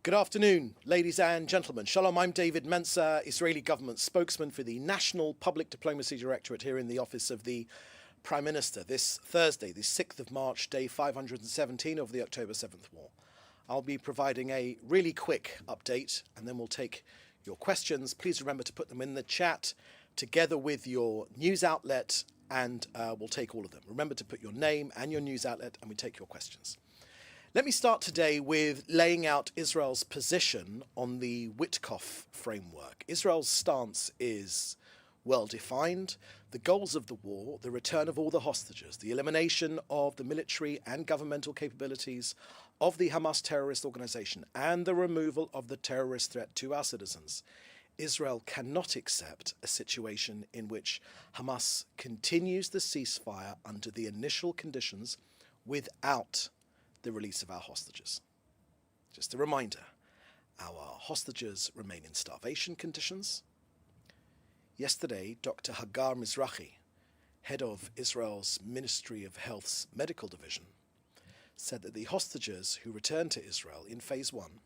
Good afternoon, ladies and gentlemen. Shalom, I'm David Menzar, Israeli government spokesman for the National Public Diplomacy Directorate here in the office of the Prime Minister. This Thursday, the 6th of March, day 517 of the October 7th war. I'll be providing a really quick update and then we'll take your questions. Please remember to put them in the chat together with your news outlet and we'll take all of them. Remember to put your name and your news outlet and we take your questions. Let me start today with laying out Israel's position on the Witkoff framework. Israel's stance is well defined. The goals of the war, the return of all the hostages, the elimination of the military and governmental capabilities of the Hamas terrorist organization, and the removal of the terrorist threat to our citizens. Israel cannot accept a situation in which Hamas continues the ceasefire under the initial conditions without the release of our hostages. Just a reminder, our hostages remain in starvation conditions. Yesterday, Dr. Hagar Mizrahi, head of Israel's Ministry of Health's medical division, said that the hostages who returned to Israel in phase 1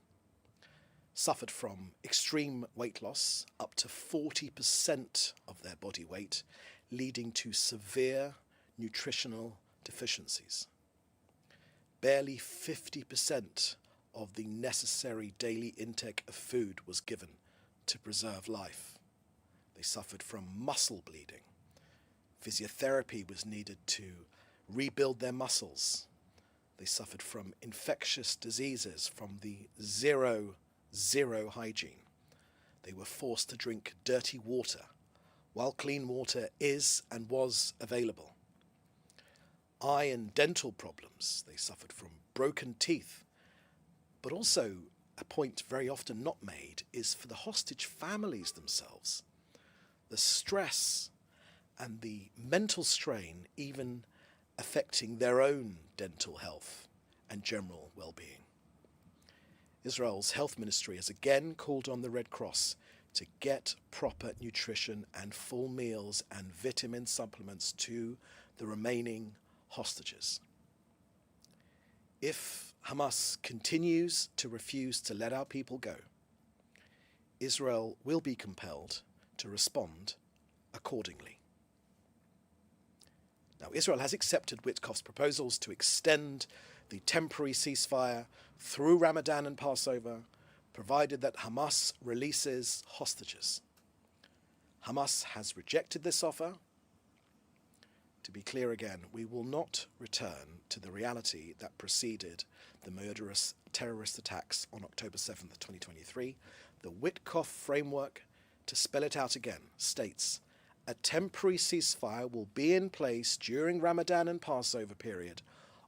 suffered from extreme weight loss, up to 40% of their body weight, leading to severe nutritional deficiencies. Barely 50% of the necessary daily intake of food was given to preserve life. They suffered from muscle bleeding. Physiotherapy was needed to rebuild their muscles. They suffered from infectious diseases, from the zero hygiene. They were forced to drink dirty water, while clean water is and was available. Eye and dental problems. They suffered from broken teeth. But also, a point very often not made is for the hostage families themselves. The stress and the mental strain even affecting their own dental health and general well-being. Israel's health ministry has again called on the Red Cross to get proper nutrition and full meals and vitamin supplements to the remaining hostages. If Hamas continues to refuse to let our people go, Israel will be compelled to respond accordingly. Now, Israel has accepted Witkoff's proposals to extend the temporary ceasefire through Ramadan and Passover, provided that Hamas releases hostages. Hamas has rejected this offer. To be clear again, we will not return to the reality that preceded the murderous terrorist attacks on October 7th, 2023. The Witkoff framework, to spell it out again, states a temporary ceasefire will be in place during Ramadan and Passover period.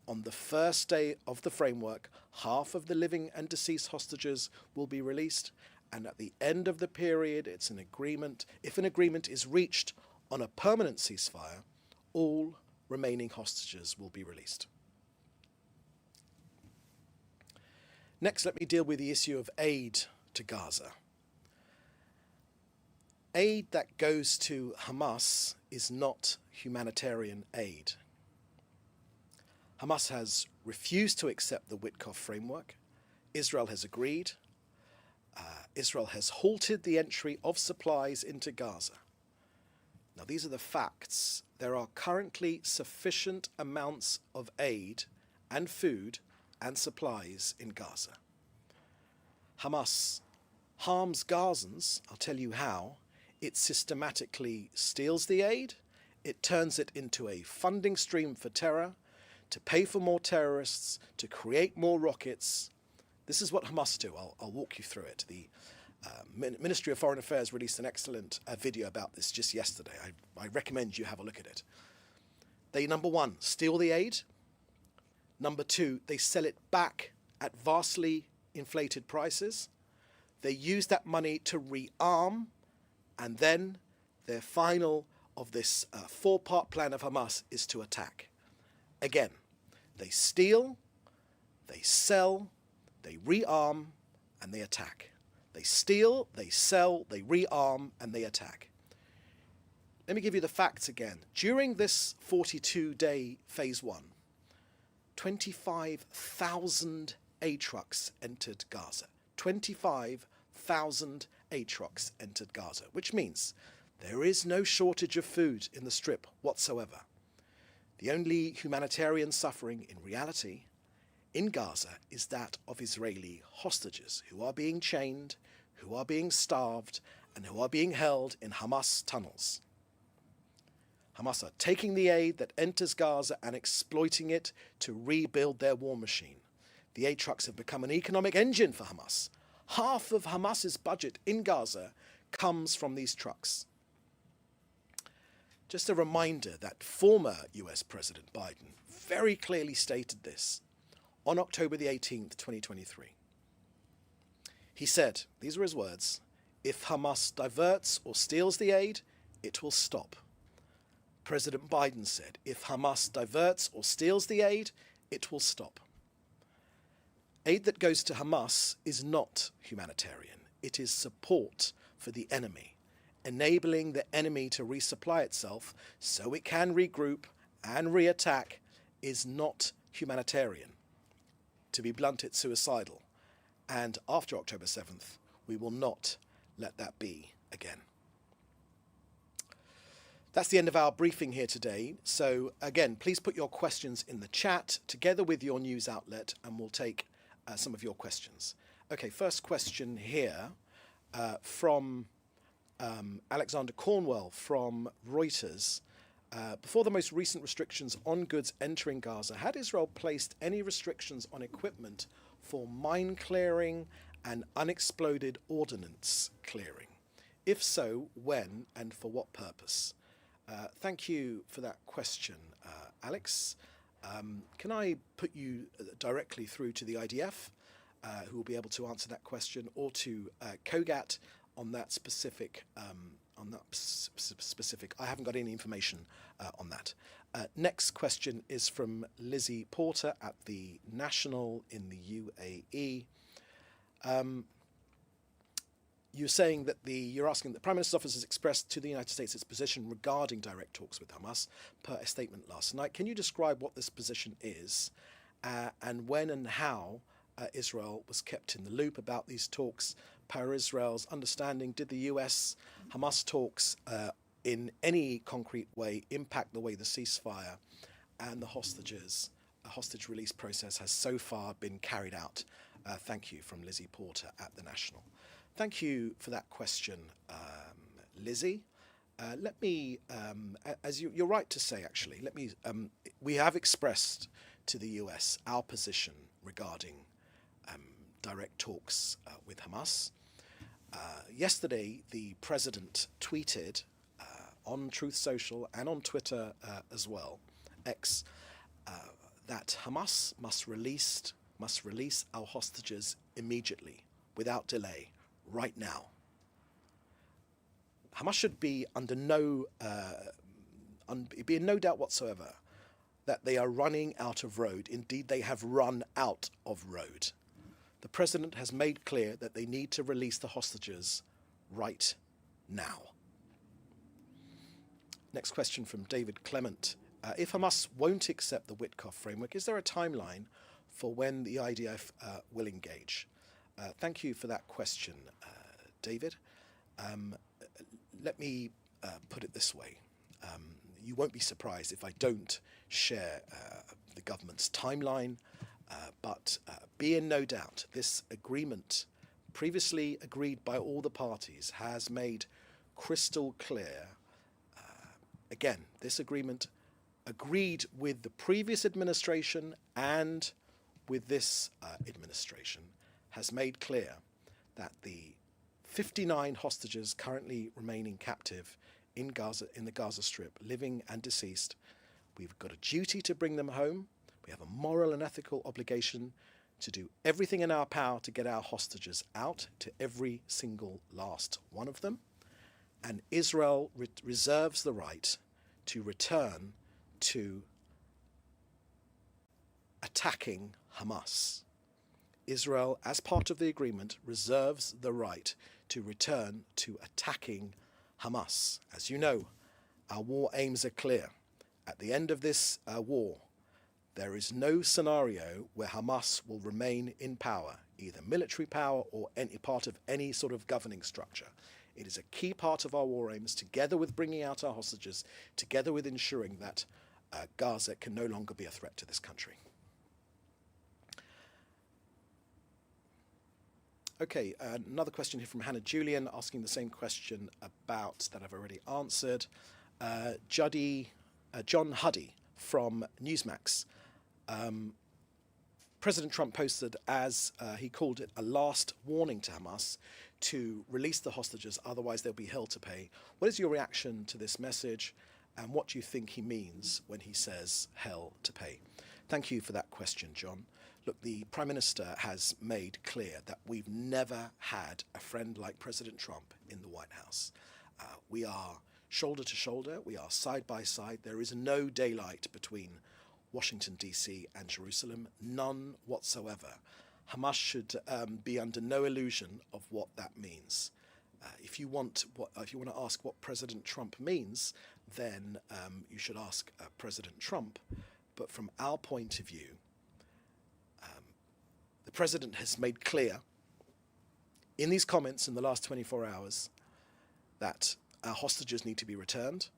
On the first day of the framework, half of the living and deceased hostages will be released, and at the end of the period, it's an agreement. If an agreement is reached on a permanent ceasefire, all remaining hostages will be released. Next, let me deal with the issue of aid to Gaza. Aid that goes to Hamas is not humanitarian aid. Hamas has refused to accept the Witkoff framework. Israel has agreed. Israel has halted the entry of supplies into Gaza. Now, these are the facts. There are currently sufficient amounts of aid and food and supplies in Gaza. Hamas harms Gazans. I'll tell you how. It systematically steals the aid. It turns it into a funding stream for terror, to pay for more terrorists, to create more rockets. This is what Hamas do. I'll walk you through it. The Ministry of Foreign Affairs released an excellent video about this just yesterday. I recommend you have a look at it. They, number one, steal the aid. Number two, they sell it back at vastly inflated prices. They use that money to rearm, and then their final of this four-part plan of Hamas is to attack. Again, they steal, they sell, they rearm, and they attack. They steal, they sell, they rearm, and they attack. Let me give you the facts again. During this 42-day phase 1, 25,000 aid trucks entered Gaza. 25,000 aid trucks entered Gaza, which means there is no shortage of food in the Strip whatsoever. The only humanitarian suffering in reality in Gaza is that of Israeli hostages who are being chained, who are being starved, and who are being held in Hamas tunnels. Hamas are taking the aid that enters Gaza and exploiting it to rebuild their war machine. The aid trucks have become an economic engine for Hamas. Half of Hamas's budget in Gaza comes from these trucks. Just a reminder that former US President Biden very clearly stated this on October the 18th, 2023. He said, these were his words, "If Hamas diverts or steals the aid, it will stop." President Biden said, "If Hamas diverts or steals the aid, it will stop." Aid that goes to Hamas is not humanitarian. It is support for the enemy, enabling the enemy to resupply itself so it can regroup and re-attack is not humanitarian. To be blunt, it's suicidal. And after October 7th, we will not let that be again. That's the end of our briefing here today. So again, please put your questions in the chat together with your news outlet and we'll take some of your questions. Okay, first question here from Alexander Cornwell from Reuters. Before the most recent restrictions on goods entering Gaza, had Israel placed any restrictions on equipment for mine clearing and unexploded ordnance clearing? If so, when and for what purpose? Thank you for that question, Alex. Can I put you directly through to the IDF, who will be able to answer that question, or to COGAT on that specific? I haven't got any information on that. Next question is from Lizzie Porter at the National in the UAE. You're asking that the Prime Minister's office has expressed to the United States its position regarding direct talks with Hamas per a statement last night. Can you describe what this position is and when and how Israel was kept in the loop about these talks? Per Israel's understanding, did the US-Hamas talks in any concrete way impact the way the ceasefire and the hostage release process has so far been carried out? Thank you, from Lizzie Porter at the National. Thank you for that question, Lizzie. Let me, as you're right to say, actually, we have expressed to the US our position regarding direct talks with Hamas. Yesterday, the president tweeted on Truth Social and on Twitter as well, X, that Hamas must release our hostages immediately, without delay, right now. Hamas should be under no doubt whatsoever that they are running out of road. Indeed, they have run out of road. The president has made clear that they need to release the hostages right now. Next question from David Clement. If Hamas won't accept the Witkoff framework, is there a timeline for when the IDF will engage? Thank you for that question, David. Let me put it this way. You won't be surprised if I don't share the government's timeline, but be in no doubt this agreement, previously agreed by all the parties, has made crystal clear. Again, this agreement agreed with the previous administration and with this administration has made clear that the 59 hostages currently remaining captive in Gaza, in the Gaza Strip, living and deceased, we've got a duty to bring them home. We have a moral and ethical obligation to do everything in our power to get our hostages out, to every single last one of them. And Israel reserves the right to return to attacking Hamas. Israel, as part of the agreement, reserves the right to return to attacking Hamas. As you know, our war aims are clear. At the end of this war, there is no scenario where Hamas will remain in power. either military power or any part of any sort of governing structure. It is a key part of our war aims, together with bringing out our hostages, together with ensuring that Gaza can no longer be a threat to this country. Okay, another question here from Hannah Julian, asking the same question about that I've already answered. John Huddy from Newsmax. President Trump posted, as he called it, a last warning to Hamas to release the hostages, otherwise they'll be hell to pay. What is your reaction to this message, and what do you think he means when he says hell to pay? Thank you for that question, John. Look, the Prime Minister has made clear that we've never had a friend like President Trump in the White House. We are shoulder to shoulder, we are side by side. There is no daylight between Washington, D.C. and Jerusalem, none whatsoever. Hamas should be under no illusion of what that means. If you want to ask what President Trump means, then you should ask President Trump. But from our point of view, the President has made clear in these comments in the last 24 hours that our hostages need to be returned,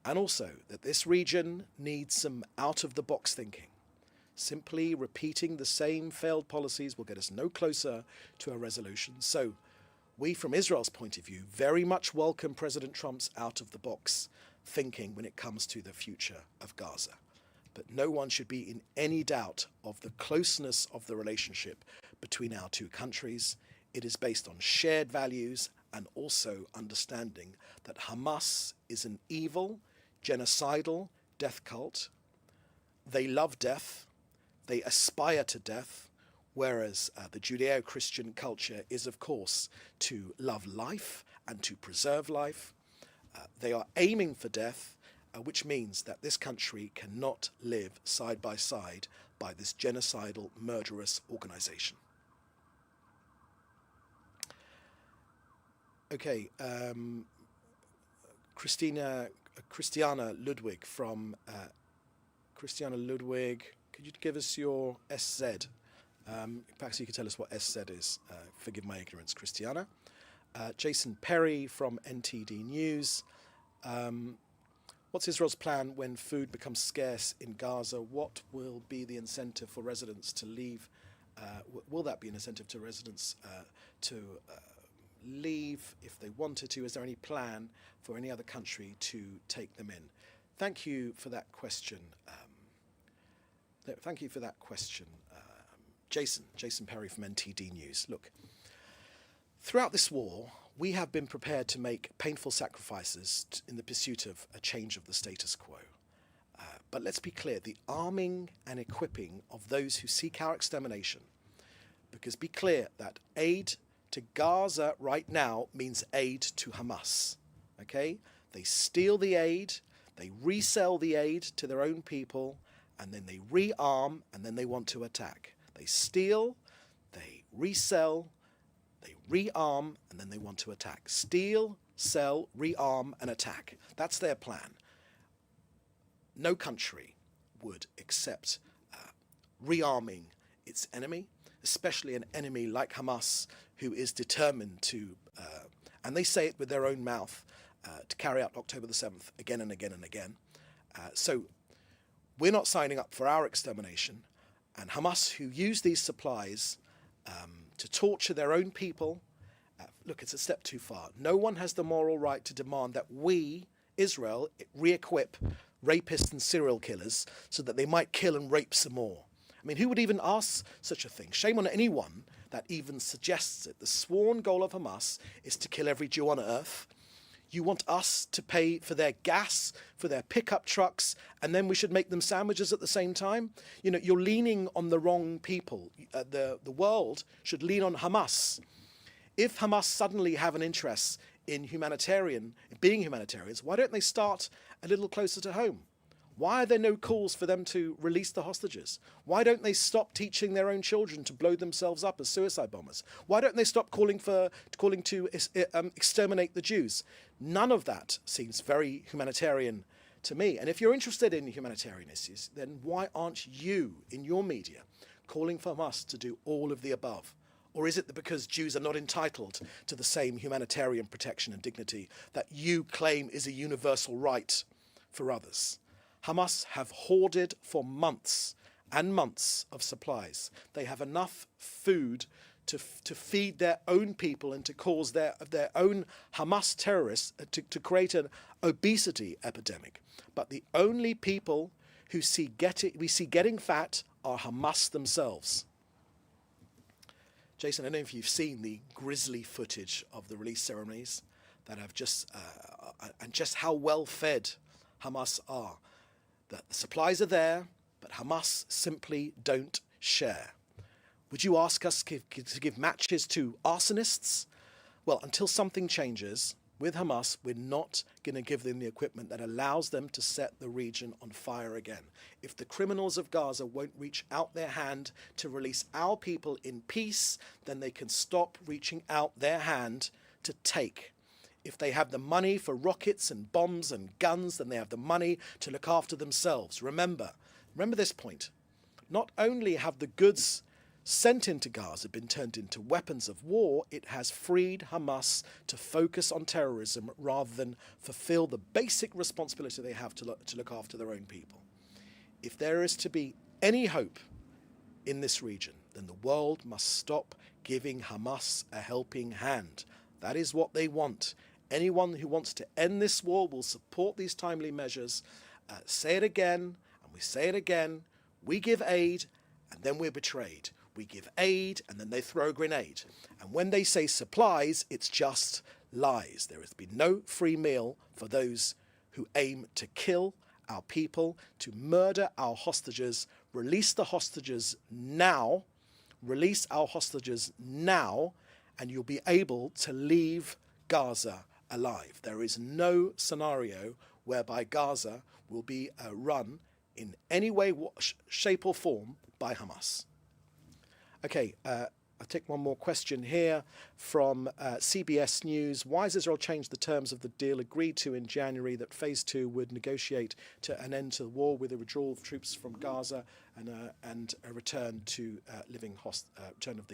and also that this region needs some out-of-the-box thinking. Simply repeating the same failed policies will get us no closer to a resolution. So we, from Israel's point of view, very much welcome President Trump's out-of-the-box thinking when it comes to the future of Gaza. But no one should be in any doubt of the closeness of the relationship between our two countries. It is based on shared values and also understanding that Hamas is an evil, genocidal death cult. They love death. They aspire to death, whereas the Judeo-Christian culture is, of course, to love life and to preserve life. They are aiming for death, which means that this country cannot live side by side by this genocidal, murderous organization. Okay, Christiana Ludwig from Christiana Ludwig, could you give us your SZ? Perhaps you could tell us what SZ is. Forgive my ignorance, Christiana. Jason Perry from NTD News. What's Israel's plan when food becomes scarce in Gaza? What will be the incentive for residents to leave? Will that be an incentive to residents to leave if they wanted to? Is there any plan for any other country to take them in? Thank you for that question. Jason Perry from NTD News. Look, throughout this war, we have been prepared to make painful sacrifices in the pursuit of a change of the status quo. But let's be clear, the arming and equipping of those who seek our extermination, because be clear that aid to Gaza right now means aid to Hamas, okay? They steal the aid, they resell the aid to their own people, and then they rearm, and then they want to attack. They steal, they resell, they rearm, and then they want to attack. Steal, sell, rearm, and attack. That's their plan. No country would accept rearming its enemy, especially an enemy like Hamas, who is determined to, and they say it with their own mouth, to carry out October the 7th again and again and again. So we're not signing up for our extermination. And Hamas, who use these supplies to torture their own people, look, it's a step too far. No one has the moral right to demand that we, Israel, re-equip rapists and serial killers so that they might kill and rape some more. I mean, who would even ask such a thing? Shame on anyone that even suggests it. The sworn goal of Hamas is to kill every Jew on earth. You want us to pay for their gas, for their pickup trucks, and then we should make them sandwiches at the same time? You know, you're leaning on the wrong people. The world should lean on Hamas. If Hamas suddenly have an interest in being humanitarians, why don't they start a little closer to home? Why are there no calls for them to release the hostages? Why don't they stop teaching their own children to blow themselves up as suicide bombers? Why don't they stop calling to exterminate the Jews? None of that seems very humanitarian to me. And if you're interested in humanitarian issues, then why aren't you, in your media, calling for Hamas to do all of the above? Or is it that because Jews are not entitled to the same humanitarian protection and dignity that you claim is a universal right for others? Hamas have hoarded for months and months of supplies. They have enough food to feed their own people and to cause their own Hamas terrorists to create an obesity epidemic. But the only people who we see getting fat are Hamas themselves. Jason, I don't know if you've seen the grisly footage of the release ceremonies that have and just how well fed Hamas are. The supplies are there, but Hamas simply don't share. Would you ask us to give matches to arsonists? Well, until something changes with Hamas, we're not going to give them the equipment that allows them to set the region on fire again. If the criminals of Gaza won't reach out their hand to release our people in peace, then they can stop reaching out their hand to take. If they have the money for rockets and bombs and guns, then they have the money to look after themselves. Remember this point. Not only have the goods sent into Gaza been turned into weapons of war, it has freed Hamas to focus on terrorism rather than fulfill the basic responsibility they have to look after their own people. If there is to be any hope in this region, then the world must stop giving Hamas a helping hand. That is what they want. Anyone who wants to end this war will support these timely measures. Say it again, and we say it again. We give aid, and then we're betrayed. We give aid, and then they throw a grenade. And when they say supplies, it's just lies. There has been no free meal for those who aim to kill our people, to murder our hostages. Release the hostages now. Release our hostages now, and you'll be able to leave Gaza alive. There is no scenario whereby Gaza will be run in any way, shape or form by Hamas. Okay, I'll take one more question here from CBS News. Why has Israel changed the terms of the deal agreed to in January that Phase 2 would negotiate to an end to the war with a withdrawal of troops from Gaza and a return to return of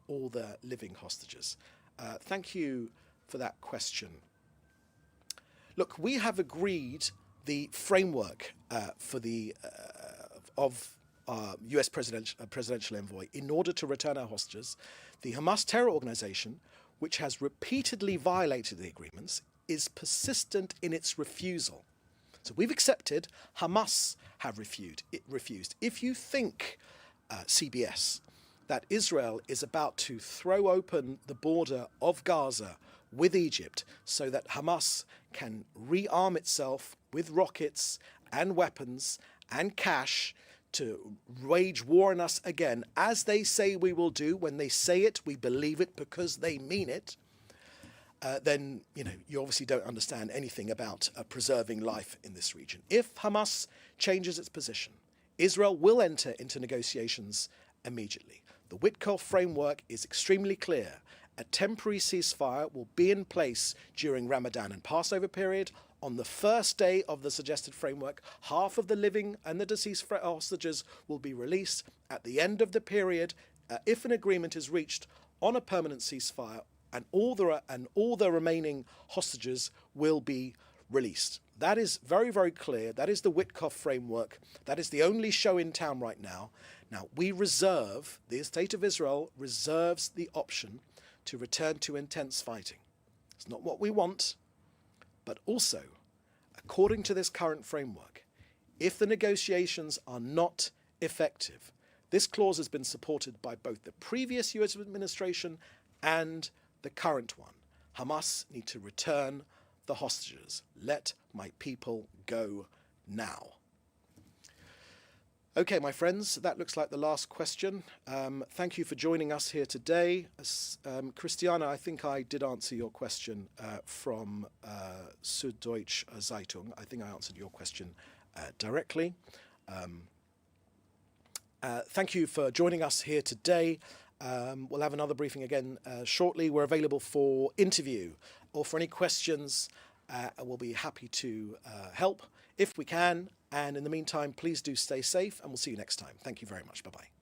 all the living hostages? Thank you for that question. Look, we have agreed the framework for the US presidential envoy in order to return our hostages. The Hamas terror organization, which has repeatedly violated the agreements, is persistent in its refusal. So we've accepted, Hamas have refused. If you think, CBS, that Israel is about to throw open the border of Gaza with Egypt so that Hamas can rearm itself with rockets and weapons and cash to wage war on us again, as they say we will do. When they say it, we believe it because they mean it. Then you obviously don't understand anything about preserving life in this region. If Hamas changes its position, Israel will enter into negotiations immediately. The Witkoff framework is extremely clear. A temporary ceasefire will be in place during Ramadan and Passover period. On the first day of the suggested framework, half of the living and the deceased hostages will be released. At the end of the period, if an agreement is reached on a permanent ceasefire, and all the remaining hostages will be released. That is very, very clear. That is the Witkoff framework. That is the only show in town right now. Now, the state of Israel reserves the option to return to intense fighting. It's not what we want, but also, according to this current framework, if the negotiations are not effective, this clause has been supported by both the previous US administration and the current one. Hamas need to return the hostages. Let my people go now. Okay, my friends, that looks like the last question. Thank you for joining us here today. Christiana, I think I did answer your question from Süddeutsche Zeitung. I think I answered your question directly. Thank you for joining us here today. We'll have another briefing again shortly. We're available for interview or for any questions. We'll be happy to help if we can. And in the meantime, please do stay safe, and we'll see you next time. Thank you very much. Bye-bye.